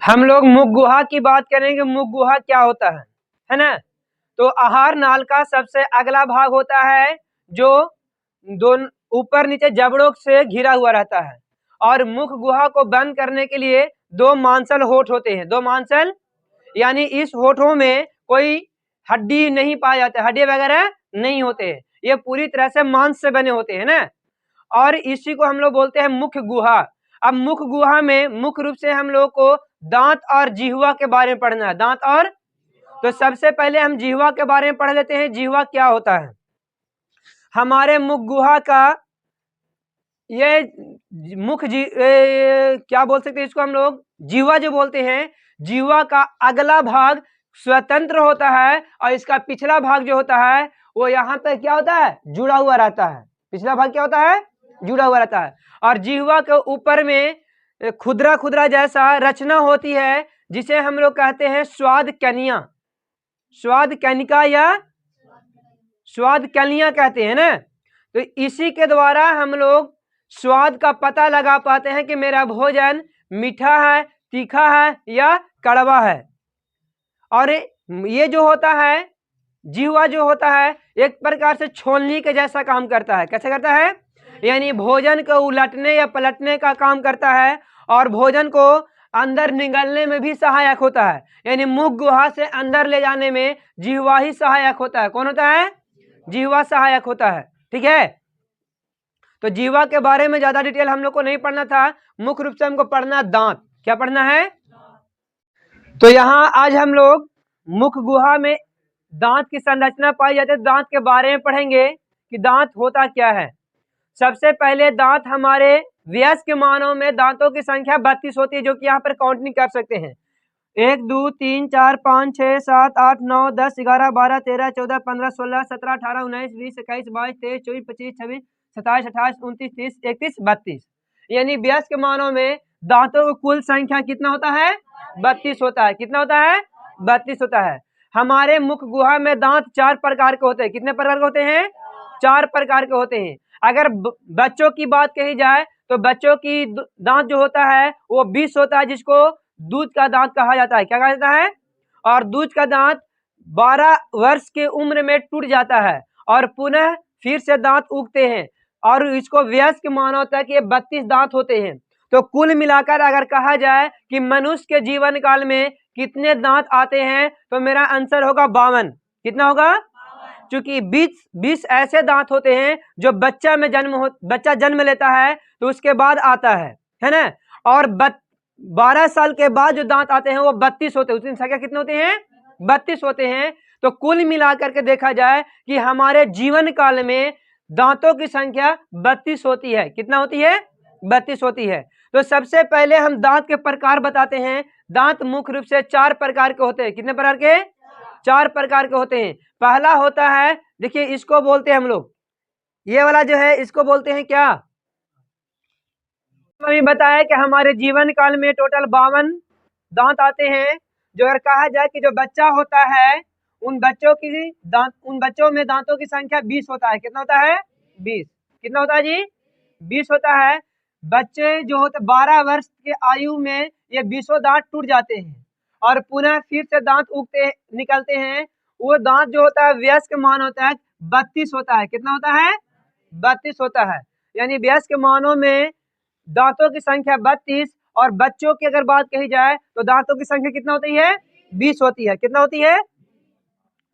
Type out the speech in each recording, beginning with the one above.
हम लोग मुख गुहा की बात करेंगे। मुख गुहा क्या होता है ना। तो आहार नाल का सबसे अगला भाग होता है जो दोनों ऊपर नीचे जबड़ों से घिरा हुआ रहता है, और मुख गुहा को बंद करने के लिए दो मांसल होठ होते हैं। दो मांसल यानी इस होठों में कोई हड्डी नहीं पाया जाता, हड्डी वगैरह नहीं होते, ये पूरी तरह से मांस से बने होते हैं ना। और इसी को हम लोग बोलते हैं मुख गुहा। अब मुख गुहा में मुख्य रूप से हम लोग को दांत और जिह्वा के बारे में पढ़ना है। दांत और, तो सबसे पहले हम जिह्वा के बारे में पढ़ लेते हैं। जिह्वा क्या होता है? हमारे मुख गुहा का ये क्या बोल सकते हैं इसको हम लोग, जिह्वा जो बोलते हैं, जिह्वा का अगला भाग स्वतंत्र होता है, और इसका पिछला भाग जो होता है वो यहाँ पे क्या होता है, जुड़ा हुआ रहता है। पिछला भाग क्या होता है, जुड़ा हुआ रहता है। और जिह्वा के ऊपर में खुदरा खुदरा जैसा रचना होती है, जिसे हम लोग कहते हैं स्वाद कनिया, स्वाद कनिका या स्वाद कनिया कहते हैं ना। तो इसी के द्वारा हम लोग स्वाद का पता लगा पाते हैं कि मेरा भोजन मीठा है, तीखा है या कड़वा है। और ये जो होता है जिह्वा जो होता है एक प्रकार से छोलनी के जैसा काम करता है। कैसे करता है? यानी भोजन को उलटने या पलटने का काम करता है, और भोजन को अंदर निगलने में भी सहायक होता है। यानी मुख गुहा से अंदर ले जाने में जिह्वा ही सहायक होता है। कौन होता है? जिह्वा सहायक होता है। ठीक है, तो जिह्वा के बारे में ज्यादा डिटेल हम लोग को नहीं पढ़ना था, मुख्य रूप से हमको पढ़ना दांत। क्या पढ़ना है? तो यहाँ आज हम लोग मुख गुहा में दांत की संरचना पाई जाती है, दांत के बारे में पढ़ेंगे कि दांत होता क्या है। सबसे पहले दांत हमारे वयस्क मानव में दांतों की संख्या 32 होती है, जो कि यहाँ पर काउंटिंग कर सकते हैं। 1 2 3 4 5 6 7 8 9 10 11 12 13 14 15 16 17 18 19 20 21 22 23 24 25 26 27 28 29 30 31 32। यानी वयस्क मानव में दांतों की कुल संख्या कितना होता है? 32 होता है। कितना होता है? 32 होता है। हमारे मुख गुहा में दांत 4 प्रकार के होते हैं। कितने प्रकार के होते हैं? 4 प्रकार के होते हैं। अगर बच्चों की बात कही जाए तो बच्चों की दांत जो होता है वो 20 होता है, जिसको दूध का दांत कहा जाता है। क्या कहा जाता है? और दूध का दांत 12 वर्ष की उम्र में टूट जाता है और पुनः फिर से दांत उगते हैं, और इसको वयस्क मानव तक ये 32 दांत होते हैं। तो कुल मिलाकर अगर कहा जाए कि मनुष्य के जीवन काल में कितने दांत आते हैं, तो मेरा आंसर होगा 52। कितना होगा? क्योंकि 20 ऐसे दांत होते हैं जो बच्चा जन्म लेता है तो उसके बाद आता है ना। और 12 साल के बाद जो दांत आते हैं वो 32 होते हैं। उसकी संख्या कितने होते हैं? 32 होते हैं। तो कुल मिलाकर के देखा जाए कि हमारे जीवन काल में दांतों की संख्या 32 होती है। कितना होती है? 32 होती है। तो सबसे पहले हम दांत के प्रकार बताते हैं। दांत मुख्य रूप से 4 प्रकार के होते हैं। कितने प्रकार के? 4 प्रकार के होते हैं। पहला होता है, देखिए इसको बोलते हैं हम लोग, ये वाला जो है इसको बोलते हैं क्या, अभी बताया कि हमारे जीवन काल में टोटल 52 दांत आते हैं। जो अगर कहा जाए कि जो बच्चा होता है उन बच्चों में दांतों की संख्या 20 होता है। कितना होता है? 20। कितना होता है जी? 20 होता है। बच्चे जो होते 12 वर्ष के आयु में ये 20 दांत टूट जाते हैं और पुनः फिर से दांत निकलते हैं। वो दांत जो होता है वयस्क मानव तक 32 होता है। कितना होता है? 32 होता है। यानी वयस्क मानव में दांतों की संख्या 32, और बच्चों की अगर बात कही जाए तो दांतों की संख्या कितना होती है? 20 होती है। कितना होती है?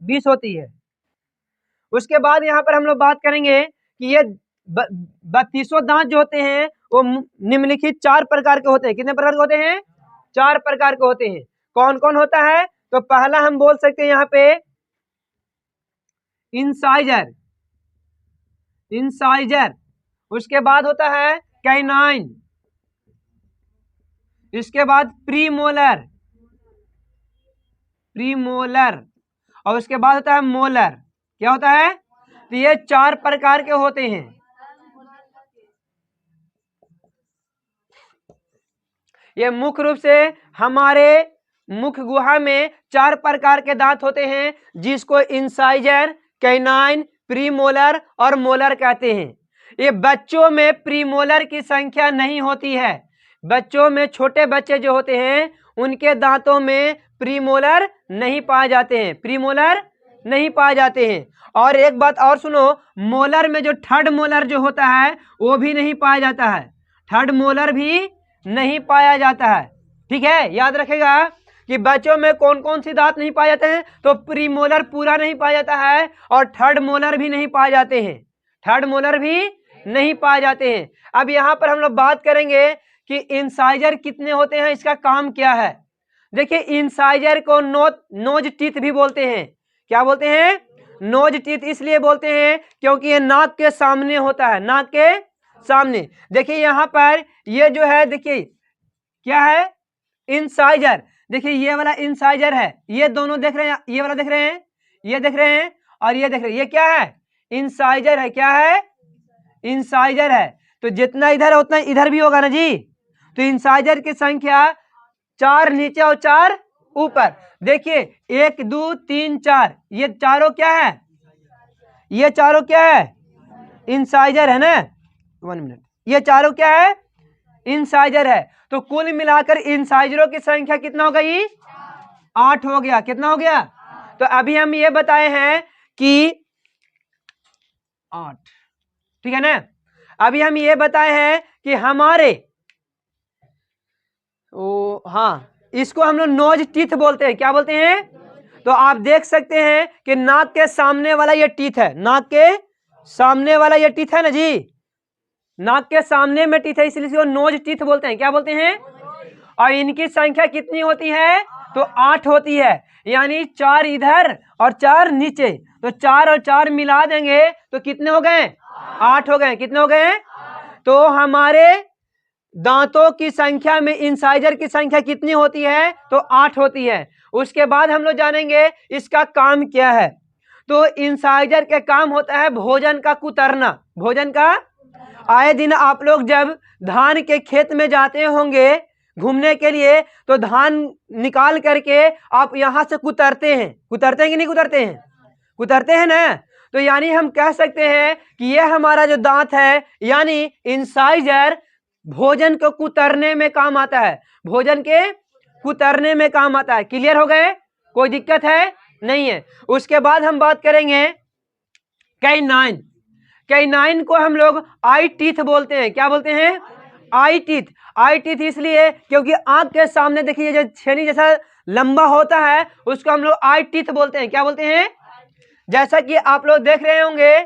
20 होती है। उसके बाद यहाँ पर हम लोग बात करेंगे कि ये 32 दांत जो होते हैं वो निम्नलिखित 4 प्रकार के होते हैं। कितने प्रकार के होते हैं? 4 प्रकार के होते हैं। कौन कौन होता है? तो पहला हम बोल सकते हैं यहाँ पे इंसाइजर, उसके बाद होता है कैनाइन, इसके बाद प्रीमोलर, और उसके बाद होता है मोलर। क्या होता है? तो ये 4 प्रकार के होते हैं। ये मुख्य रूप से हमारे मुख गुहा में 4 प्रकार के दांत होते हैं, जिसको इंसाइजर, कैनाइन, प्रीमोलर और मोलर कहते हैं। ये बच्चों में प्रीमोलर की संख्या नहीं होती है। बच्चों में छोटे बच्चे जो होते हैं उनके दांतों में प्रीमोलर नहीं पाए जाते हैं, प्रीमोलर नहीं पाए जाते हैं। और एक बात और सुनो, मोलर में जो थर्ड मोलर जो होता है वो भी नहीं पाया जाता है, थर्ड मोलर भी नहीं पाया जाता है। ठीक है, याद रखेगा कि बच्चों में कौन कौन सी दांत नहीं पाए जाते हैं, तो प्रीमोलर पूरा नहीं पाया जाता है और थर्ड मोलर भी नहीं पाए जाते हैं, थर्ड मोलर भी नहीं पाए जाते हैं। अब यहाँ पर हम लोग बात करेंगे कि इंसाइजर कितने होते हैं, इसका काम क्या है। देखिए, इंसाइजर को नोज टीथ भी बोलते हैं। क्या बोलते हैं? नोज टीथ इसलिए बोलते हैं क्योंकि ये नाक के सामने होता है, नाक के सामने। देखिए यहाँ पर ये जो है, देखिए क्या है, इंसाइजर। देखिए ये वाला इंसाइजर है, ये दोनों देख रहे हैं, ये वाला देख रहे हैं, ये देख रहे हैं और ये देख रहे हैं, ये क्या है, इंसाइजर है। क्या है? इंसाइजर है। तो जितना इधर है उतना इधर भी होगा ना जी। तो इंसाइजर की संख्या 4 नीचे और 4 ऊपर। देखिए 1 2 3 4, ये चारों क्या है, ये चारों क्या है, इंसाइजर है ना। 1 मिनट, ये चारों क्या है, इंसाइजर है। तो कुल मिलाकर इंसाइजरों की संख्या कितना हो गई, 8 हो गया। कितना हो गया? तो अभी हम ये बताए हैं कि 8, ठीक है ना। अभी हम ये बताए हैं कि हमारे हाँ, इसको हम लोग नोज टीथ बोलते हैं। क्या बोलते हैं? तो आप देख सकते हैं कि नाक के सामने वाला ये टीथ है, नाक के सामने वाला ये टीथ है ना जी, नाक के सामने में टीथ है, इसलिए इसको नोज टीथ बोलते हैं। क्या बोलते हैं? और इनकी संख्या कितनी होती है, तो 8 होती है, यानी 4 इधर और 4 नीचे। तो 4 और 4 मिला देंगे तो कितने हो गए, 8 हो गए। कितने हो गए? तो हमारे दांतों की संख्या में इंसाइजर की संख्या कितनी होती है, तो 8 होती है। उसके बाद हम लोग जानेंगे इसका काम क्या है। तो इंसाइजर के काम होता है भोजन का कुतरना, भोजन का। आए दिन आप लोग जब धान के खेत में जाते होंगे घूमने के लिए, तो धान निकाल करके आप यहां से कुतरते हैं, कुतरते हैं कि नहीं कुतरते हैं, कुतरते हैं ना। तो यानी हम कह सकते हैं कि ये हमारा जो दांत है, यानी इंसाइजर भोजन को कुतरने में काम आता है, भोजन के कुतरने में काम आता है। क्लियर हो गए? कोई दिक्कत है? नहीं है। उसके बाद हम बात करेंगे कैनाइन। कैनाइन को हम लोग आई टीथ बोलते हैं। क्या बोलते हैं? आई टीथ। आई टीथ इसलिए क्योंकि आंख के सामने देखिए जो छेनी जैसा लंबा होता है उसको हम लोग आई टीथ बोलते हैं। क्या बोलते हैं? जैसा कि आप लोग देख रहे होंगे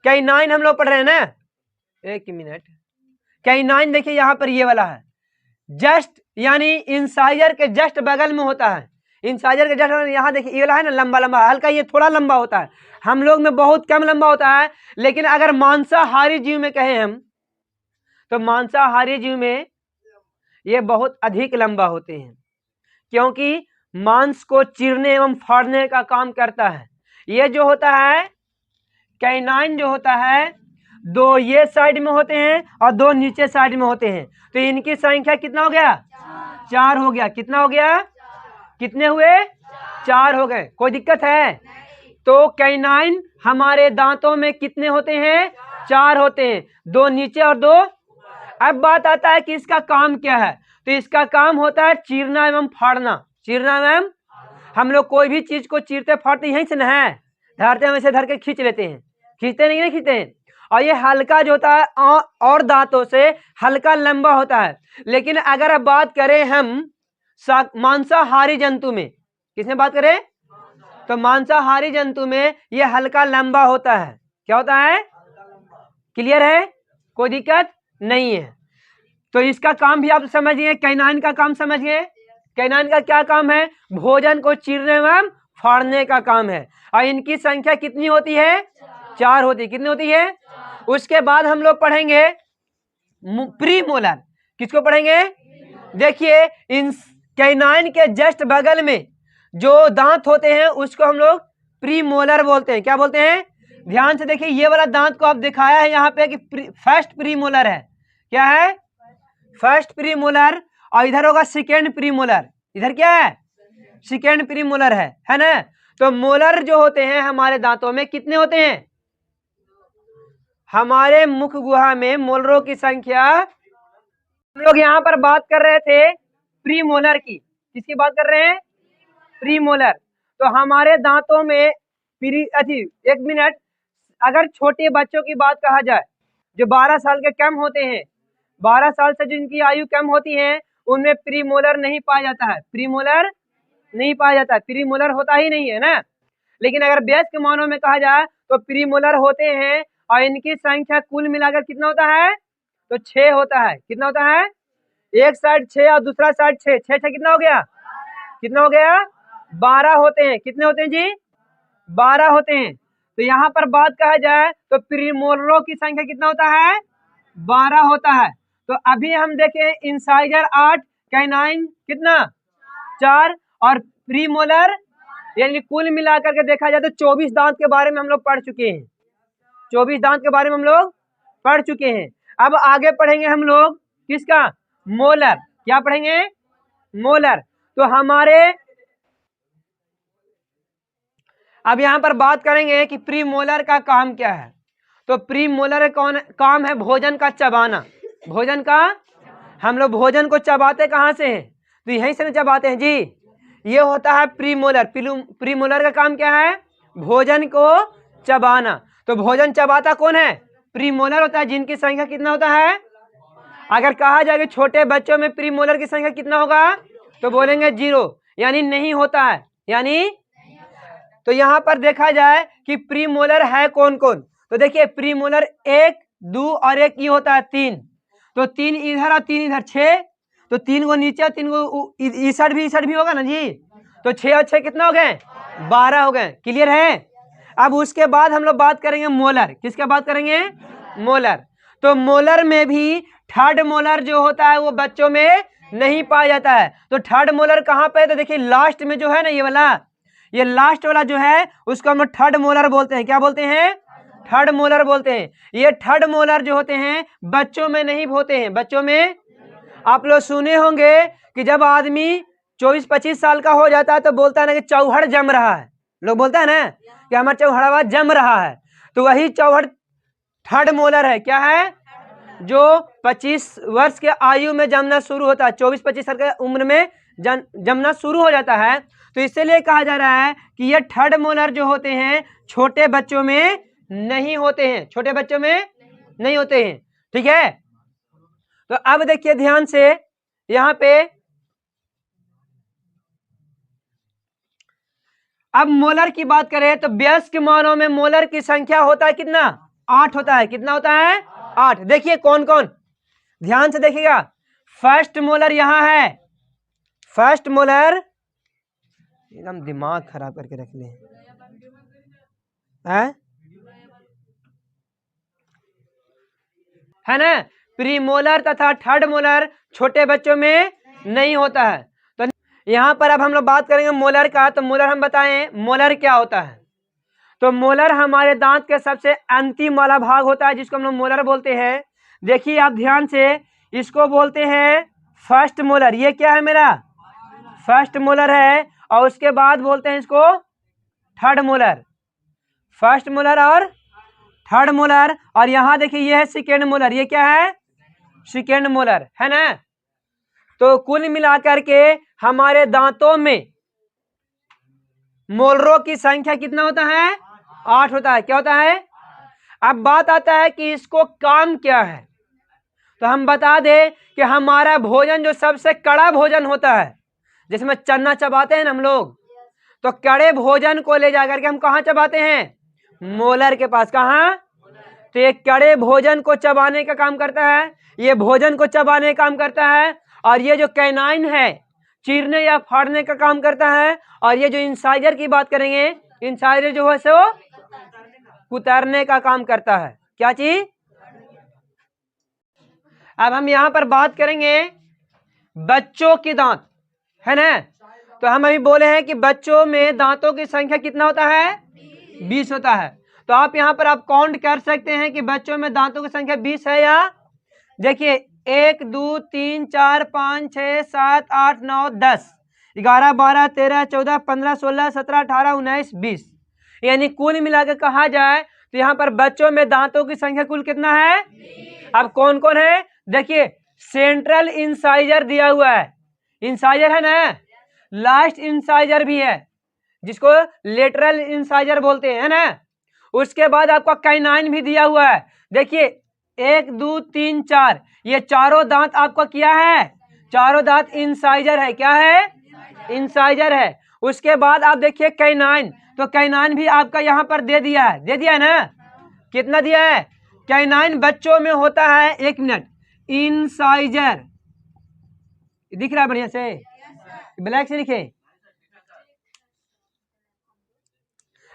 कैनाइन हम लोग पढ़ रहे हैं ना, एक मिनट। कैनाइन देखिए यहाँ पर ये वाला है, जस्ट यानी इंसाइजर के जस्ट बगल में होता है। इंसाइजर के जस्ट यहाँ देखिए ये वाला है ना, लंबा लंबा, हल्का ये थोड़ा लंबा होता है, हम लोग में बहुत कम लंबा होता है। लेकिन अगर मांसाहारी जीव में कहें हम, तो मांसाहारी जीव में ये बहुत अधिक लंबा होते हैं, क्योंकि मांस को चीरने एवं फाड़ने का काम करता है। ये जो होता है कैनाइन जो होता है, 2 ये साइड में होते हैं और 2 नीचे साइड में होते हैं। तो इनकी संख्या कितना हो गया, 4 हो गया। कितना हो गया, कितने हुए, 4 हो गए। कोई दिक्कत है? तो कैनाइन हमारे दांतों में कितने होते हैं, 4 होते हैं, 2 नीचे और 2। अब बात आता है कि इसका काम क्या है। तो इसका काम होता है चीरना एवं फाड़ना। चीरना एवं, हम लोग कोई भी चीज को चीरते फाड़ते यहीं से ना है, धरते हैं वैसे धर के खींच लेते हैं, खींचते नहीं खींचते हैं। और ये हल्का जो होता है और दांतों से हल्का लंबा होता है। लेकिन अगर अब बात करें हम मांसाहारी जंतु में, किसमें बात करें, तो मांसाहारी जंतु में ये हल्का लंबा होता है। क्या होता है? क्लियर है? कोई दिक्कत नहीं है। तो इसका काम भी आप समझिए, कैनाइन का काम समझिए। कैनाइन का क्या काम है? भोजन को चीरने एवं फाड़ने का काम है। और इनकी संख्या कितनी होती है, 4 होती है। कितनी होती है? उसके बाद हम लोग पढ़ेंगे प्रीमोलर। किसको पढ़ेंगे? देखिए इन कैनाइन के जस्ट बगल में जो दांत होते हैं उसको हम लोग प्रीमोलर बोलते हैं। क्या बोलते हैं? ध्यान से देखिए, ये वाला दांत को आप दिखाया है यहाँ पे कि फर्स्ट प्रीमोलर है। क्या है? First premolar. और इधर होगा सेकेंड प्रीमोलर। इधर क्या है? सेकेंड प्रीमोलर है ना। तो मोलर जो होते हैं हमारे दांतों में कितने होते हैं, हमारे मुख गुहा में मोलरों की संख्या, हम लोग यहाँ पर बात कर रहे थे प्रीमोलर की। किसकी बात कर रहे हैं? प्रीमोलर। तो हमारे दांतों में एक मिनट, अगर छोटे बच्चों की बात कहा जाए जो 12 साल के कम होते हैं, 12 साल से जिनकी आयु कम होती है, उनमें प्रीमोलर नहीं पाया जाता है, प्रीमोलर नहीं पाया जाता है, प्रीमोलर होता ही नहीं है ना। लेकिन अगर वयस्क मानव में कहा जाए तो प्रीमोलर होते हैं, और इनकी संख्या कुल मिलाकर कितना होता है? तो 6 होता है। कितना होता है? एक साइड 6 और दूसरा साइड 6, 6 कितना हो गया? कितना हो गया? 12 होते हैं। कितने होते हैं जी? 12 होते हैं। तो यहाँ पर बात कहा जाए तो प्रीमोलरों की संख्या कितना होता है? 12 होता है। तो अभी हम देखें इंसाइजर 8, कैनाइन कितना? 4, और प्रीमोलर, यानी कुल मिलाकर के देखा जाए तो 24 दांत के बारे में हम लोग पढ़ चुके हैं। 24 दांत के बारे में हम लोग पढ़ चुके हैं। अब आगे पढ़ेंगे हम लोग किसका? मोलर। क्या पढ़ेंगे? मोलर। तो हमारे अब यहां पर बात करेंगे कि प्रीमोलर का काम क्या है। तो प्रीमोलर कौन काम है? भोजन का चबाना। भोजन का, हम लोग भोजन को चबाते कहां से हैं? तो यहीं से चबाते हैं जी। ये होता है प्रीमोलर। प्रीमोलर का काम क्या है? भोजन को चबाना। तो भोजन चबाता कौन है? प्रीमोलर होता है, जिनकी संख्या कितना होता है? अगर कहा जाए कि छोटे बच्चों में प्रीमोलर की संख्या कितना होगा, तो बोलेंगे 0, यानी नहीं होता है, यानी। तो यहाँ पर देखा जाए कि प्रीमोलर है कौन कौन। तो देखिए प्रीमोलर 1, 2 और 1 ये होता है 3। तो 3 इधर और 3 इधर, 6। तो 3 को नीचे और 3 को इस साइड भी होगा ना जी। तो 6 और 6 कितना हो गए? 12 हो गए। क्लियर है? अब उसके बाद हम लोग बात करेंगे मोलर। किसका बात करेंगे? मोलर। तो मोलर में भी थर्ड मोलर जो होता है वो बच्चों में नहीं पाया जाता है। तो थर्ड मोलर कहाँ पे? तो देखिए लास्ट में जो है ना, ये लास्ट वाला जो है उसको हम लोग थर्ड मोलर बोलते हैं। क्या बोलते हैं? थर्ड मोलर बोलते हैं। ये थर्ड मोलर जो होते हैं बच्चों में नहीं होते हैं। बच्चों में आप लोग सुने होंगे कि जब आदमी 24-25 साल का हो जाता है तो बोलता है ना कि चौहड़ जम रहा है। लोग बोलता है ना कि हमारा चौहड़वा जम रहा है। तो वही चौहड़ थर्ड मोलर है। क्या है? जो 25 वर्ष के आयु में जमना शुरू होता है, 24-25 साल की उम्र में जमना शुरू हो जाता है। तो इसीलिए कहा जा रहा है कि ये थर्ड मोलर जो होते हैं छोटे बच्चों में नहीं होते हैं। छोटे बच्चों में नहीं होते हैं। ठीक है? तो अब देखिए ध्यान से, यहाँ पे अब मोलर की बात करें तो वयस्क मानव में मोलर की संख्या होता है कितना? 8 होता है। कितना होता है? 8। देखिए कौन कौन, ध्यान से देखिएगा। फर्स्ट मोलर यहां है। फर्स्ट मोलर, एकदम दिमाग खराब करके रख ले है ना। प्रीमोलर तथा थर्ड मोलर छोटे बच्चों में नहीं होता है। तो यहां पर अब हम लोग बात करेंगे मोलर का। तो मोलर हम बताएं मोलर क्या होता है। तो मोलर हमारे दांत के सबसे अंतिम वाला भाग होता है, जिसको हम लोग मोलर बोलते हैं। देखिए आप ध्यान से, इसको बोलते हैं फर्स्ट मोलर। ये क्या है मेरा? फर्स्ट मोलर है। और उसके बाद बोलते हैं इसको थर्ड मोलर। फर्स्ट मोलर और थर्ड मोलर। और यहां देखिए ये है सेकेंड मोलर। ये क्या है? सेकेंड मोलर, है ना। तो कुल मिलाकर के हमारे दांतों में मोलरों की संख्या कितना होता है? 8 होता है। क्या होता है? अब बात आता है कि इसको काम क्या है। तो हम बता दें कि हमारा भोजन जो सबसे कड़ा भोजन होता है, जिसमें चना चबाते हैं ना हम लोग, तो कड़े भोजन को ले जाकर के हम कहाँ चबाते हैं? मोलर के पास। कहाँ? तो ये कड़े भोजन को चबाने का काम करता है, ये भोजन को चबाने का काम करता है। और ये जो कैनाइन है चीरने या फाड़ने का काम करता है। और ये जो इंसाइजर की बात करेंगे, इंसाइजर जो है सो कुतरने का काम करता है। क्या चीज? अब हम यहां पर बात करेंगे बच्चों के दांत, है ना। तो हम अभी बोले हैं कि बच्चों में दांतों की संख्या कितना होता है? 20 होता है। तो आप यहां पर आप काउंट कर सकते हैं कि बच्चों में दांतों की संख्या 20 है या। देखिए 1 2 3 4 5 6 7 8 9 10 11 12 13 14 15 16 17 18 19 20, यानी कुल मिलाकर कहा जाए तो यहाँ पर बच्चों में दांतों की संख्या कुल कितना है? अब कौन कौन है? देखिए सेंट्रल इंसाइजर दिया हुआ है। इंसाइजर है ना, लास्ट इंसाइजर भी है, जिसको लेटरल इंसाइजर बोलते हैं, है ना। उसके बाद आपका कैनाइन भी दिया हुआ है। देखिए 1 2 3 4, ये चारों दांत आपका क्या है, चारों दांत इंसाइजर है। क्या है, इंसाइजर है। उसके बाद आप देखिए कैनाइन, तो कैनाइन भी आपका यहाँ पर दे दिया है ना। कितना दिया है, कैनाइन बच्चों में होता है, 1 मिनट, इंसाइजर दिख रहा है बढ़िया से, ब्लैक से लिखे।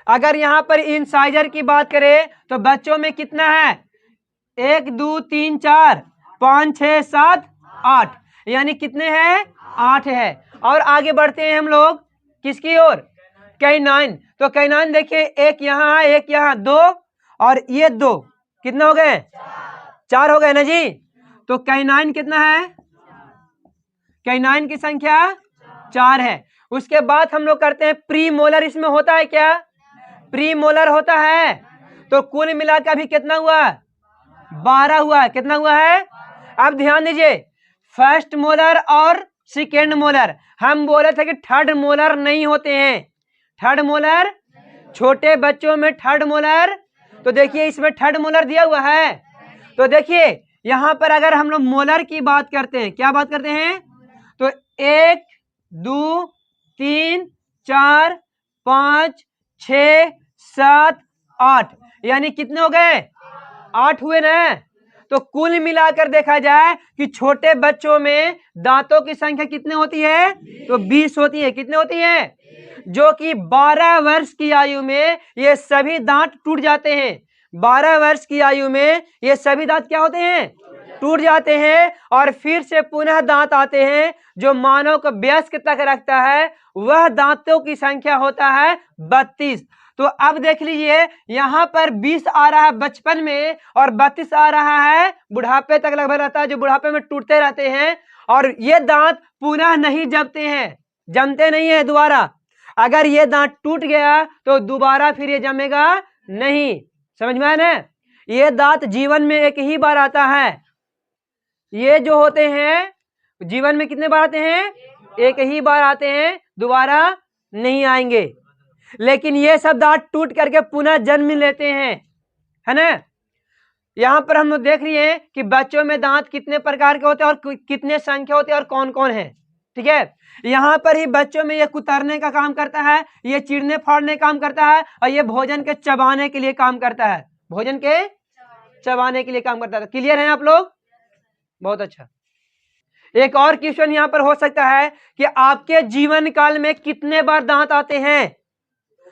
अगर यहाँ पर इंसाइजर की बात करें तो बच्चों में कितना है, 1 2 3 4 5 6 7 8, यानी कितने हैं, 8 है। और आगे बढ़ते हैं हम लोग किसकी ओर, कैनाइन। तो कैनाइन देखिए, एक यहाँ है, एक यहाँ, 2 और ये 2, कितना हो गए, 4 हो गए ना जी। तो कैनाइन कितना है, कैनाइन की संख्या 4 है। उसके बाद हम लोग करते हैं प्री मोलर। इसमें होता है क्या, प्री मोलर होता है। तो कुल मिलाकर अभी कितना हुआ, 12 हुआ है। कितना हुआ है, अब ध्यान दीजिए, फर्स्ट मोलर और सेकेंड मोलर, हम बोले थे कि थर्ड मोलर नहीं होते हैं। थर्ड मोलर छोटे बच्चों में थर्ड मोलर, तो देखिए इसमें थर्ड मोलर दिया हुआ है। तो देखिए यहां पर अगर हम लोग मोलर की बात करते हैं, क्या बात करते हैं, तो 1 2 3 4 5 6 7 8, यानी कितने हो गए, 8 हुए ना। तो कुल मिलाकर देखा जाए कि छोटे बच्चों में दांतों की संख्या कितनी होती है, तो 20 होती है। कितने होती है, जो कि 12 वर्ष की आयु में ये सभी दांत टूट जाते हैं। 12 वर्ष की आयु में ये सभी दांत क्या होते हैं, टूट जाते हैं, और फिर से पुनः दांत आते हैं। जो मानव को वयस्क तक रखता है वह दांतों की संख्या होता है 32। तो अब देख लीजिए यहां पर 20 आ रहा है बचपन में और 32 आ रहा है बुढ़ापे तक लगभग रहता है, जो बुढ़ापे में टूटते रहते हैं। और ये दांत पुनः नहीं जमते हैं, जमते नहीं है दोबारा। अगर ये दांत टूट गया तो दोबारा फिर ये जमेगा नहीं। समझ में आया ना, ये दांत जीवन में एक ही बार आता है। ये जो होते हैं जीवन में कितने बार आते हैं, एक ही बार आते हैं, दोबारा नहीं आएंगे। लेकिन ये सब दांत टूट करके पुनः जन्म लेते हैं, है ना। यहाँ पर हम लोग देख रहे हैं कि बच्चों में दांत कितने प्रकार के होते हैं और कितने संख्या होते हैं और कौन कौन है। ठीक है, यहाँ पर ही बच्चों में ये कुतरने का काम करता है, ये चीरने फाड़ने का काम करता है, और ये भोजन के चबाने के लिए काम करता है, भोजन के चबाने के लिए काम करता है। क्लियर है आप लोग, बहुत अच्छा। एक और क्वेश्चन यहाँ पर हो सकता है कि आपके जीवन काल में कितने बार दांत आते हैं।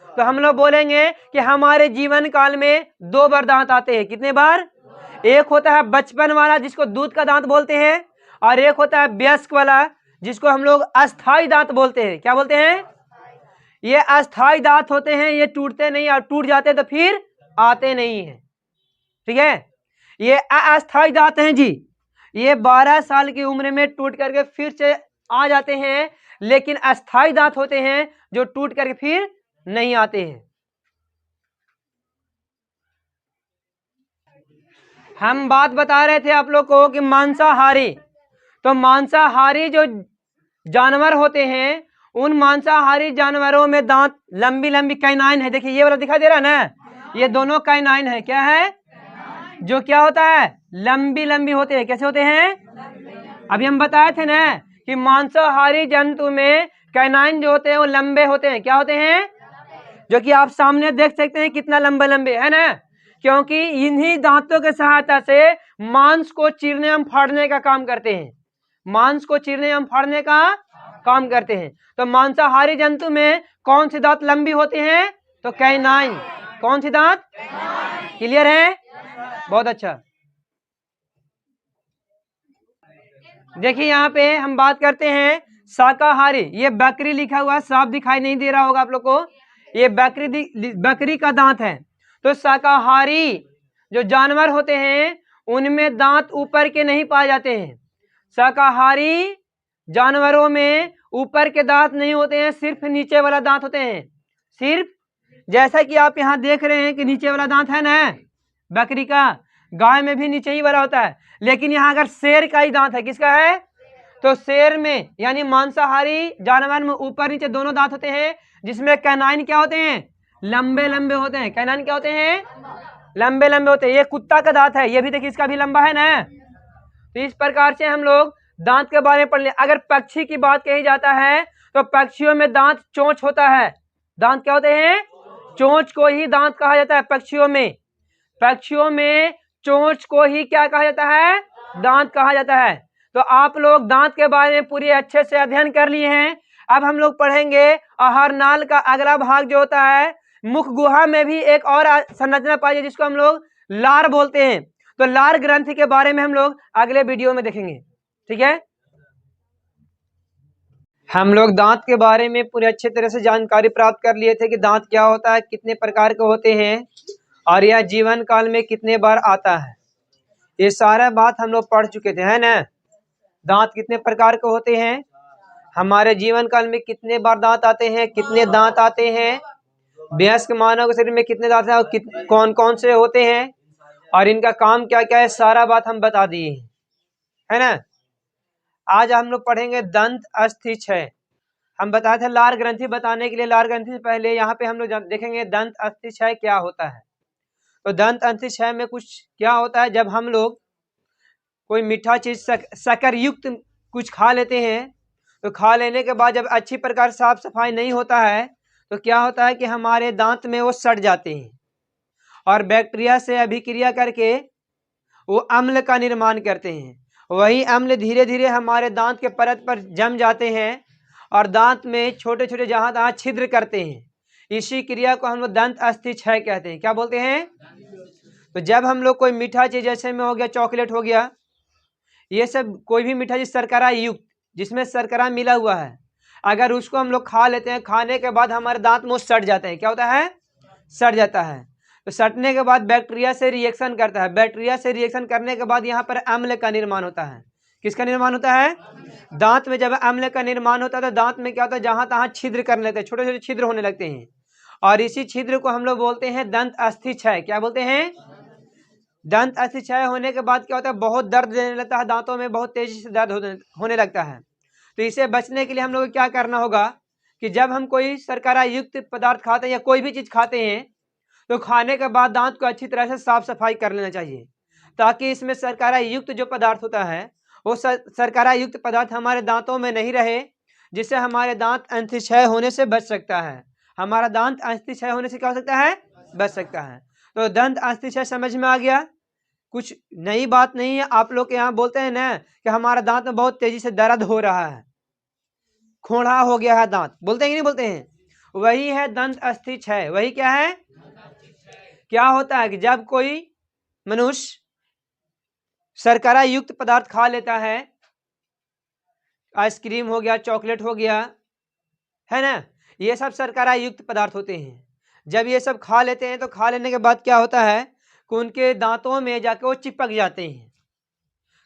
तो हम लोग बोलेंगे कि हमारे जीवन काल में 2 बार दांत आते हैं। कितने बार, एक होता है बचपन वाला जिसको दूध का दांत बोलते हैं, और एक होता है वयस्क वाला जिसको हम लोग अस्थाई दांत बोलते हैं। क्या बोलते हैं, ये अस्थाई दांत होते हैं, ये टूटते नहीं, और टूट जाते तो फिर आते नहीं है। ठीक है, ये अस्थाई दांत हैं जी, ये 12 साल की उम्र में टूट करके फिर से आ जाते हैं। लेकिन अस्थाई दांत होते हैं जो टूट करके फिर नहीं आते हैं। हम बात बता रहे थे आप लोग को कि मांसाहारी, तो मांसाहारी जो जानवर होते हैं उन मांसाहारी जानवरों में दांत लंबी लंबी कैनाइन है। देखिए ये वाला दिखाई दे रहा है ना, ये दोनों कैनाइन है। क्या है, जो क्या होता है, लंबी लंबी होते हैं। कैसे होते हैं, अभी हम बताए थे ना कि मांसाहारी जंतु में कैनाइन जो होते हैं वो लंबे होते हैं। क्या होते हैं, जो कि आप सामने देख सकते हैं कितना लंबे लंबे है ना, क्योंकि इन्हीं दांतों के सहायता से मांस को चीरने एवं फाड़ने का काम करते हैं, मांस को चीरने एवं फाड़ने का काम करते हैं। तो मांसाहारी जंतु में कौन सी दांत लंबी होते हैं, तो कैनाइन। कौन सी दांत, क्लियर है, बहुत अच्छा। देखिए यहाँ पे हम बात करते हैं शाकाहारी। ये बकरी लिखा हुआ साफ दिखाई नहीं दे रहा होगा आप लोग को, ये बकरी का दांत है। तो शाकाहारी जो जानवर होते हैं उनमें दांत ऊपर के नहीं पाए जाते हैं। शाकाहारी जानवरों में ऊपर के दांत नहीं होते हैं, सिर्फ नीचे वाला दांत होते हैं। सिर्फ जैसा कि आप यहाँ देख रहे हैं कि नीचे वाला दांत है ना बकरी का, गाय में भी नीचे ही वाला होता है। लेकिन यहाँ अगर शेर का ही दांत है, किसका है, तो शेर में यानी मांसाहारी जानवर में ऊपर नीचे दोनों दांत होते हैं, जिसमें कैनाइन क्या होते हैं, लंबे लंबे होते हैं। कैनाइन क्या होते हैं, लंबे लंबे होते हैं। ये कुत्ता का दांत है, ये भी देखिए इसका भी लंबा है ना। तो इस प्रकार से हम लोग दांत के बारे में पढ़ ले। अगर पक्षी की बात कही जाता है तो पक्षियों में दांत चोंच होता है। दांत क्या होते हैं, चोंच को ही दांत कहा जाता है पक्षियों में। पक्षियों में चोंच को ही क्या कहा जाता है, दांत कहा जाता है। तो आप लोग दांत के बारे में पूरी अच्छे से अध्ययन कर लिए हैं। अब हम लोग पढ़ेंगे आहार नाल का अगला भाग जो होता है। मुख गुहा में भी एक और संरचना पाई है जिसको हम लोग लार बोलते हैं। तो लार ग्रंथि के बारे में हम लोग अगले वीडियो में देखेंगे, ठीक है। हम लोग दांत के बारे में पूरी अच्छे तरह से जानकारी प्राप्त कर लिए थे कि दांत क्या होता है, कितने प्रकार के होते हैं और यह जीवन काल में कितने बार आता है। ये सारा बात हम लोग पढ़ चुके थे, है ना। दांत कितने प्रकार के होते हैं, हमारे जीवन काल में कितने बार दांत आते हैं, कितने दांत आते हैं, वयस्क मानव के शरीर में कितने दांत हैं और कौन कौन से होते हैं और इनका काम क्या क्या है, सारा बात हम बता दिए हैं, है ना। आज हम लोग पढ़ेंगे दंत अस्थि क्षय। हम बताए थे लार ग्रंथि बताने के लिए, लार ग्रंथि से पहले यहाँ पे हम लोग देखेंगे दंत अस्थि क्षय क्या होता है। तो दंत अस्थि क्षय में कुछ क्या होता है, जब हम लोग कोई मीठा चीज शक्कर युक्त कुछ खा लेते हैं तो खा लेने के बाद जब अच्छी प्रकार साफ सफाई नहीं होता है तो क्या होता है कि हमारे दांत में वो सड़ जाते हैं और बैक्टीरिया से अभिक्रिया करके वो अम्ल का निर्माण करते हैं। वही अम्ल धीरे धीरे हमारे दांत के परत पर जम जाते हैं और दांत में छोटे छोटे जहां तहां छिद्र करते हैं। इसी क्रिया को हम लोग दंत अस्थि क्षय कहते हैं। क्या बोलते हैं, तो जब हम लोग कोई मीठा चीज जैसे में हो गया, चॉकलेट हो गया, ये सब कोई भी मीठा चीज शर्करा युक्त जिसमें शर्करा मिला हुआ है, अगर उसको हम लोग खा लेते हैं, खाने के बाद हमारे दांत में सड़ जाते हैं। क्या होता है, सड़ जाता है। तो सड़ने के बाद बैक्टीरिया से रिएक्शन करता है। बैक्टीरिया से रिएक्शन करने के बाद यहाँ पर अम्ल का निर्माण होता है। किसका निर्माण होता है, दांत में जब अम्ल का निर्माण होता है तो दांत में क्या होता है, जहां तहां छिद्र करने लगते हैं, छोटे छोटे छिद्र होने लगते हैं और इसी छिद्र को हम लोग बोलते हैं दंत अस्थि क्षय। क्या बोलते हैं, दंत अस्थि क्षय होने के बाद क्या होता है, बहुत दर्द देने लगता है, दांतों में बहुत तेजी से दर्द होने लगता है। तो इसे बचने के लिए हम लोग को क्या करना होगा कि जब हम कोई शर्करा युक्त पदार्थ खाते हैं या कोई भी चीज खाते हैं तो खाने के बाद दांत को अच्छी तरह से साफ सफाई कर लेना चाहिए, ताकि इसमें शर्करा युक्त जो पदार्थ होता है वो शर्करा युक्त पदार्थ हमारे दांतों में नहीं रहे, जिससे हमारे दांत अस्थि क्षय होने से बच सकता है। हमारा दांत अस्थि क्षय होने से क्या हो सकता है, बच सकता है। तो दंत अस्थि क्षय समझ में आ गया, कुछ नई बात नहीं है। आप लोग यहाँ बोलते हैं ना कि हमारा दांत में बहुत तेजी से दर्द हो रहा है, खोड़ा हो गया है दांत, बोलते हैं कि नहीं बोलते हैं, वही है दंत अस्थि क्षय। वही क्या है, क्या होता है कि जब कोई मनुष्य शर्करा युक्त पदार्थ खा लेता है, आइसक्रीम हो गया, चॉकलेट हो गया, है ना, ये सब शर्करा युक्त पदार्थ होते हैं। जब ये सब खा लेते हैं तो खा लेने के बाद क्या होता है कि उनके दांतों में जाके वो चिपक जाते हैं।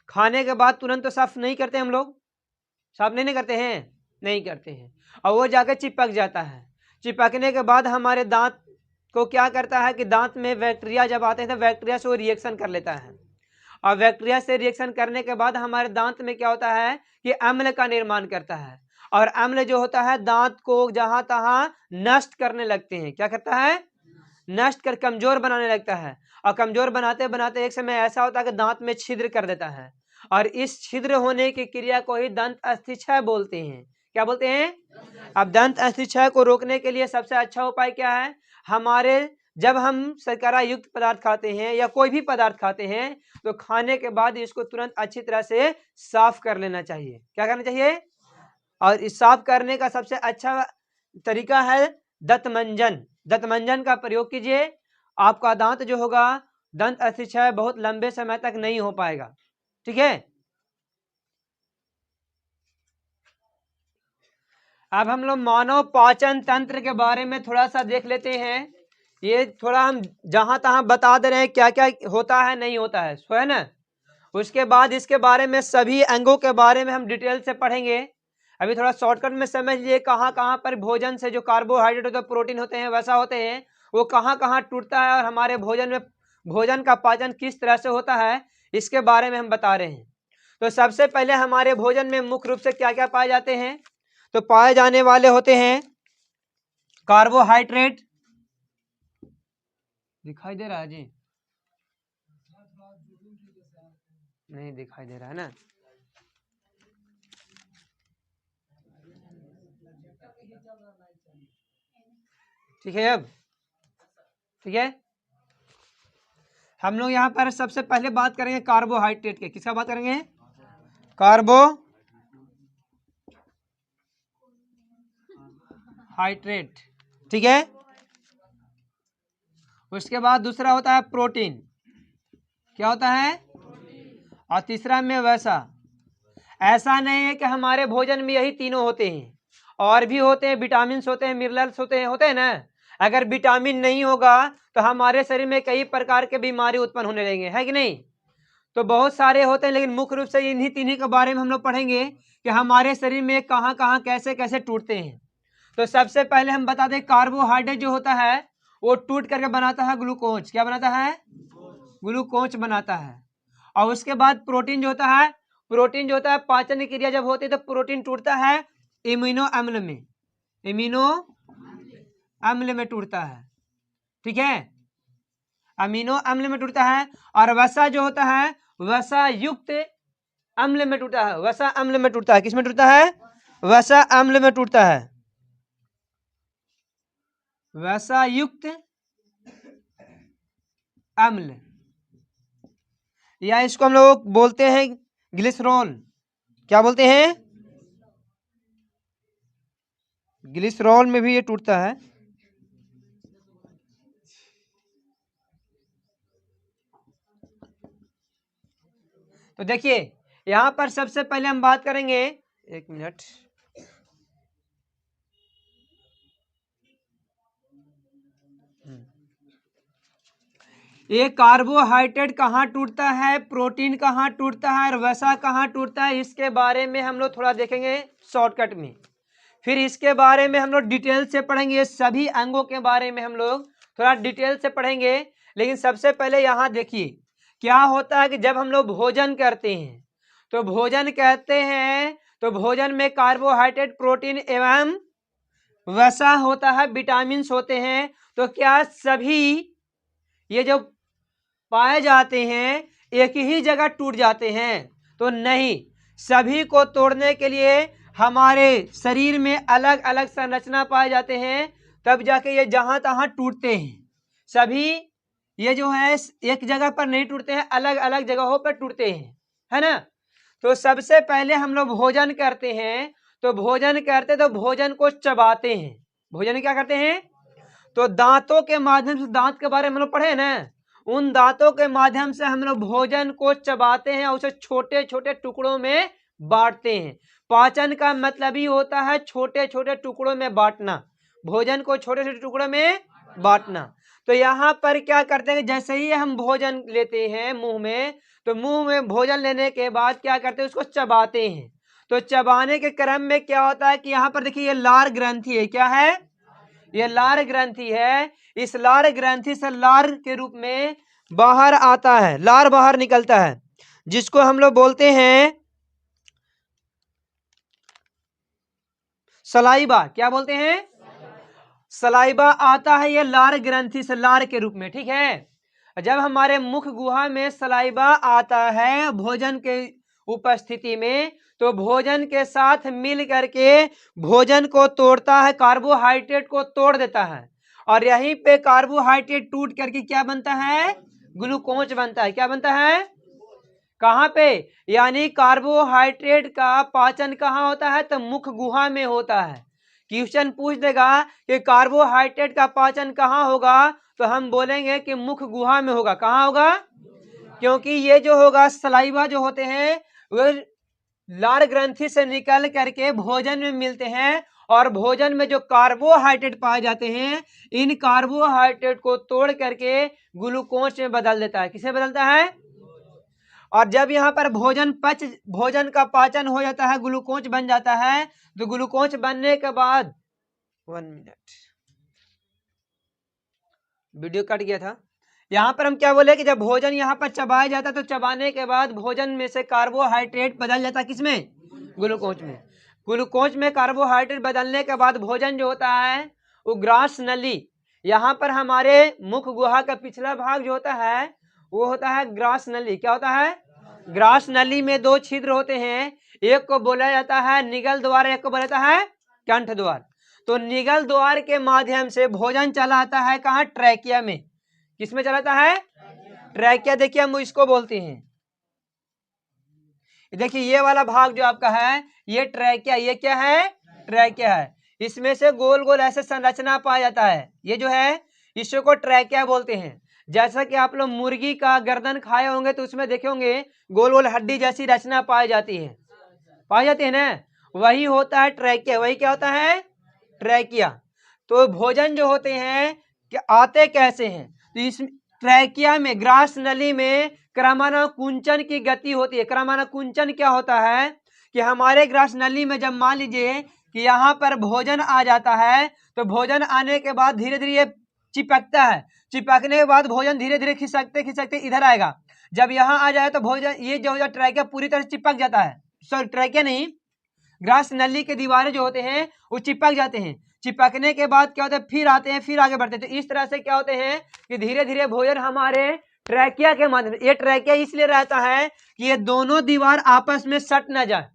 खाने के बाद तुरंत तो साफ नहीं करते हम लोग, साफ नहीं करते हैं, नहीं करते हैं, और वो जाके चिपक जाता है। चिपकने के बाद हमारे दांत को क्या करता है कि दांत में बैक्टीरिया जब आते हैं तो बैक्टीरिया से वो रिएक्शन कर लेता है और बैक्टीरिया से रिएक्शन करने के बाद हमारे दांत में क्या होता है कि अम्ल का निर्माण करता है और अम्ल जो होता है दांत को जहां तहां नष्ट करने लगते हैं। क्या करता है, नष्ट कर कमजोर बनाने लगता है और कमजोर बनाते बनाते एक समय ऐसा होता है कि दांत में छिद्र कर देता है और इस छिद्र होने की क्रिया को ही दंत अस्थि क्षय बोलते हैं। क्या बोलते हैं, अब दंत अस्थि क्षय को रोकने के लिए सबसे अच्छा उपाय क्या है, हमारे जब हम शर्करा युक्त पदार्थ खाते हैं या कोई भी पदार्थ खाते हैं तो खाने के बाद इसको तुरंत अच्छी तरह से साफ कर लेना चाहिए। क्या करना चाहिए, और इस साफ करने का सबसे अच्छा तरीका है दंतमंजन। दंतमंजन का प्रयोग कीजिए, आपका दांत जो होगा दंत अस्थि क्षय बहुत लंबे समय तक नहीं हो पाएगा, ठीक है। अब हम लोग मानव पाचन तंत्र के बारे में थोड़ा सा देख लेते हैं। ये थोड़ा हम जहां तहां बता दे रहे हैं क्या क्या होता है नहीं होता है, सो है ना। उसके बाद इसके बारे में सभी अंगों के बारे में हम डिटेल से पढ़ेंगे। अभी थोड़ा शॉर्टकट में समझ लिए कहाँ कहाँ पर भोजन से जो कार्बोहाइड्रेट होता है, प्रोटीन होते हैं, वैसा होते हैं, वो कहाँ कहाँ टूटता है और हमारे भोजन में भोजन का पाचन किस तरह से होता है, इसके बारे में हम बता रहे हैं। तो सबसे पहले हमारे भोजन में मुख्य रूप से क्या क्या पाए जाते हैं? तो पाए जाने वाले होते हैं कार्बोहाइड्रेट, दिखाई दे रहा है जी? नहीं दिखाई दे रहा है ना? ठीक है, अब ठीक है, हम लोग यहाँ पर सबसे पहले बात करेंगे कार्बोहाइड्रेट के। किसका बात करेंगे? कार्बोहाइड्रेट, ठीक है। उसके बाद दूसरा होता है प्रोटीन। क्या होता है? और तीसरा में वसा। ऐसा नहीं है कि हमारे भोजन में यही तीनों होते हैं, और भी होते हैं, विटामिन होते हैं, मिनरल्स होते हैं ना। अगर विटामिन नहीं होगा तो हमारे शरीर में कई प्रकार के बीमारी उत्पन्न होने लगेंगे, है कि नहीं? तो बहुत सारे होते हैं, लेकिन मुख्य रूप से इन्हीं तीनों के बारे में हम लोग पढ़ेंगे कि हमारे शरीर में कहाँ कहाँ कैसे कैसे टूटते हैं। तो सबसे पहले हम बता दें, कार्बोहाइड्रेट जो होता है वो टूट करके बनाता है ग्लूकोज। क्या बनाता है? ग्लूकोज बनाता है। और उसके बाद प्रोटीन जो होता है, प्रोटीन जो होता है पाचन की क्रिया जब होती है तो प्रोटीन टूटता है इम्यूनो अम्ल में, इम्यूनो अम्ल में टूटता है, ठीक है, अमीनो अम्ल में टूटता है। और वसा जो होता है वसा युक्त अम्ल में टूटता है, वसा अम्ल में टूटता है। किस में टूटता है? वसा अम्ल में टूटता है, वसा युक्त अम्ल, या इसको हम लोग बोलते हैं ग्लिसरॉल। क्या बोलते हैं? ग्लिसरॉल में भी ये टूटता है। तो देखिए यहां पर सबसे पहले हम बात करेंगे, एक मिनट, ये कार्बोहाइड्रेट कहाँ टूटता है, प्रोटीन कहाँ टूटता है और वसा कहाँ टूटता है, इसके बारे में हम लोग थोड़ा देखेंगे शॉर्टकट में। फिर इसके बारे में हम लोग डिटेल से पढ़ेंगे, सभी अंगों के बारे में हम लोग थोड़ा डिटेल से पढ़ेंगे। लेकिन सबसे पहले यहाँ देखिए क्या होता है कि जब हम लोग भोजन करते हैं तो भोजन कहते हैं तो भोजन में कार्बोहाइड्रेट, प्रोटीन एवं वसा होता है, विटामिन होते हैं। तो क्या सभी ये जो पाए जाते हैं एक ही जगह टूट जाते हैं? तो नहीं, सभी को तोड़ने के लिए हमारे शरीर में अलग अलग संरचना पाए जाते हैं, तब जाके ये जहां तहां टूटते हैं। सभी ये जो है एक जगह पर नहीं टूटते हैं, अलग अलग जगहों पर टूटते हैं, है ना। तो सबसे पहले हम लोग भोजन करते हैं तो भोजन करते तो भोजन को चबाते हैं। भोजन क्या करते हैं? तो दांतों के माध्यम से, दांत के बारे में हम लोग पढ़े ना, उन दांतों के माध्यम से हम लोग भोजन को चबाते हैं और उसे छोटे छोटे टुकड़ों में बांटते हैं। पाचन का मतलब ही होता है छोटे छोटे टुकड़ों में बांटना, भोजन को छोटे छोटे टुकड़ों में बांटना। तो यहाँ पर क्या करते हैं, जैसे ही हम भोजन लेते हैं मुंह में, तो मुंह में भोजन लेने के बाद क्या करते हैं, उसको चबाते हैं। तो चबाने के क्रम में क्या होता है कि यहाँ पर देखिए ये लार ग्रंथि है। क्या है? ये लार ग्रंथि है। इस लार ग्रंथि से लार के रूप में बाहर आता है, लार बाहर निकलता है, जिसको हम लोग बोलते हैं सलाइबा। क्या बोलते हैं? सलाइबा आता है ये लार ग्रंथि से, लार के रूप में, ठीक है। जब हमारे मुख गुहा में सलाइबा आता है भोजन के उपस्थिति में, तो भोजन के साथ मिल करके भोजन को तोड़ता है, कार्बोहाइड्रेट को तोड़ देता है। और यहीं पे कार्बोहाइड्रेट टूट करके क्या बनता है? ग्लूकोज बनता है। क्या बनता है? कहाँ पे? यानी कार्बोहाइड्रेट का पाचन कहाँ होता है? तो मुख गुहा में होता है। क्वेश्चन पूछ देगा कि कार्बोहाइड्रेट का पाचन कहाँ होगा, तो हम बोलेंगे कि मुख गुहा में होगा। कहाँ होगा? क्योंकि ये जो होगा सलाइवा जो होते हैं वो लार ग्रंथि से निकल करके भोजन में मिलते हैं, और भोजन में जो कार्बोहाइड्रेट पाए जाते हैं इन कार्बोहाइड्रेट को तोड़ करके ग्लूकोज में बदल देता है। किसे बदलता है? और जब यहाँ पर भोजन का पाचन हो जाता है, ग्लूकोज बन जाता है, तो ग्लूकोज बनने के बाद 1 मिनट, वीडियो कट गया था। यहाँ पर हम क्या बोले कि जब भोजन यहाँ पर चबाया जाता है तो चबाने के बाद भोजन में से कार्बोहाइड्रेट बदल जाता है किसमें? ग्लूकोज में। ग्लूकोज में कार्बोहाइड्रेट बदलने के बाद भोजन जो होता है वो ग्रास नली, यहाँ पर हमारे मुख गुहा का पिछला भाग जो होता है वो होता है ग्रास नली। क्या होता है? ग्रास नली में दो छिद्र होते हैं, एक को बोला जाता है निगल द्वार, एक को बोला जाता है कंठ द्वार। तो निगल द्वार के माध्यम से भोजन चला आता है कहाँ? ट्रैकिया में। किसमें चलाता है? ट्रैकिया। देखिए हम इसको बोलते हैं, देखिए ये वाला भाग जो आपका है ये ट्रैकिया। ये क्या है? ट्रैकिया है। इसमें से गोल गोल ऐसे संरचना पाया जाता है, ये जो है इसी को ट्रैकिया बोलते हैं। जैसा कि आप लोग मुर्गी का गर्दन खाए होंगे तो उसमें देखे होंगे गोल गोल हड्डी जैसी रचना पाई जाती है, पाई जाती है ना, वही होता है ट्रैकिया। वही क्या होता है? ट्रैकिया। तो भोजन जो होते हैं कि आते कैसे हैं? तो इस ट्रैकिया में, ग्रास नली में क्रमानुकुंचन की गति होती है। क्रमानुकुंचन क्या होता है कि हमारे ग्रास नली में जब मान लीजिए कि यहाँ पर भोजन आ जाता है तो भोजन आने के बाद धीरे धीरे ये चिपकता है, चिपकने के बाद भोजन धीरे धीरे खिसकते खिसकते इधर आएगा। जब यहाँ आ जाए तो भोजन ये जो ट्रैकिया पूरी तरह चिपक जाता है, सॉरी ट्रैकिया नहीं, ग्रास नली के दीवारें जो होते हैं वो चिपक जाते हैं। चिपकने के बाद क्या होता है? फिर आते हैं, फिर आगे बढ़ते हैं। तो इस तरह से क्या होते हैं कि धीरे धीरे भोजन हमारे ट्रैकिया के माध्यम से, ये ट्रैकिया इसलिए रहता है कि ये दोनों दीवार आपस में सट न जाए,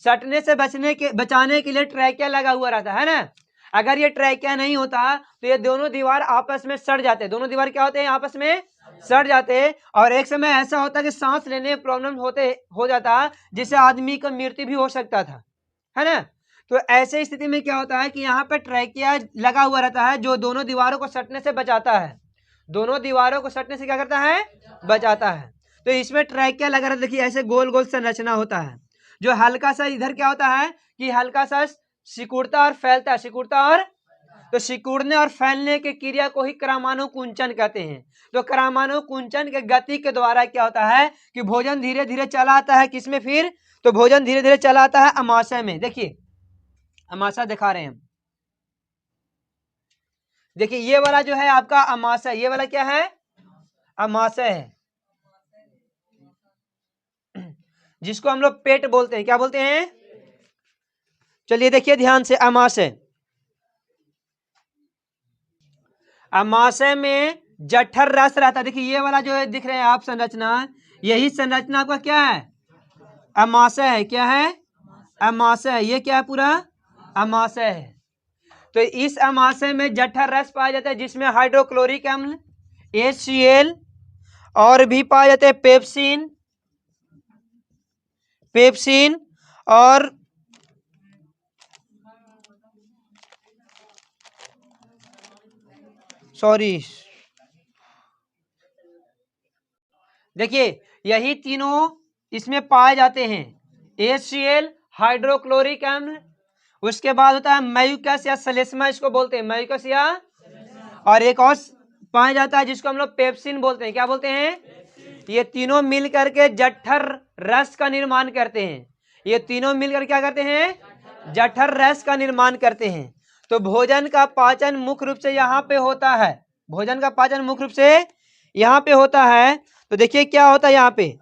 सटने से बचाने के लिए ट्रैकिया लगा हुआ रहता है ना। अगर ये ट्रैकिया नहीं होता तो ये दोनों दीवार आपस में सट जाते, दोनों दीवार क्या होते हैं? आपस में सट जाते। और एक समय ऐसा होता कि सांस लेने में प्रॉब्लम हो जाता, जिससे आदमी का मृत्यु भी हो सकता था, है ना। तो ऐसे स्थिति में क्या होता है कि यहाँ पे ट्रैकिया लगा हुआ रहता है जो दोनों दीवारों को सटने से बचाता है। दोनों दीवारों को सटने से क्या करता है? बचाता है। तो इसमें ट्रैकिया लगा रहता है। देखिए ऐसे गोल गोल संरचना होता है जो हल्का सा इधर क्या होता है कि हल्का सा सिकुड़ता और फैलता है, सिकुड़ता और, तो सिकुड़ने और फैलने की क्रिया को ही क्रमानुकुंचन कहते हैं। तो क्रमानुकुंचन के गति के द्वारा क्या होता है कि भोजन धीरे धीरे चला आता है किसमें? फिर तो भोजन धीरे धीरे चला आता है अमाशय में। देखिए अमाशय दिखा रहे हैं हम, देखिए ये वाला जो है आपका अमाशय, ये वाला क्या है? अमाशय है, जिसको हम लोग पेट बोलते हैं। क्या बोलते हैं? चलिए देखिए ध्यान से, अमाशय, अमाशय में जठर रस रहता है। देखिए ये वाला जो है दिख रहे हैं आप संरचना, यही संरचना का क्या है? अमाशय है। क्या है? अमाशय है। ये क्या है? पूरा अमाशय है। तो इस अमाशय में जठर रस पाया जाता है जिसमें हाइड्रोक्लोरिक अम्ल, HCl और भी पाए जाते हैं पेप्सिन, पेप्सिन और सॉरी, देखिए यही तीनों इसमें पाए जाते हैं, HCl, हाइड्रोक्लोरिक अम्ल, उसके बाद होता है म्यूकस या सलेस्मा, इसको बोलते हैं म्यूकस या, और एक और पाया जाता है जिसको हम लोग पेप्सिन बोलते हैं। क्या बोलते हैं? ये तीनों मिल करके जठर रस का निर्माण करते हैं। ये तीनों मिलकर क्या करते हैं? जठर रस का निर्माण करते हैं। तो भोजन का पाचन मुख्य रूप से यहाँ पे होता है, भोजन का पाचन मुख्य रूप से यहाँ पे होता है। तो देखिए क्या होता है यहाँ पे,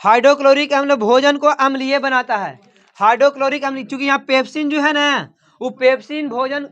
हाइड्रोक्लोरिक अम्ल भोजन को अम्लीय बनाता है। हाइड्रोक्लोरिक अम्ल, चूंकि यहाँ पेप्सिन जो है ना, वो पेप्सिन भोजन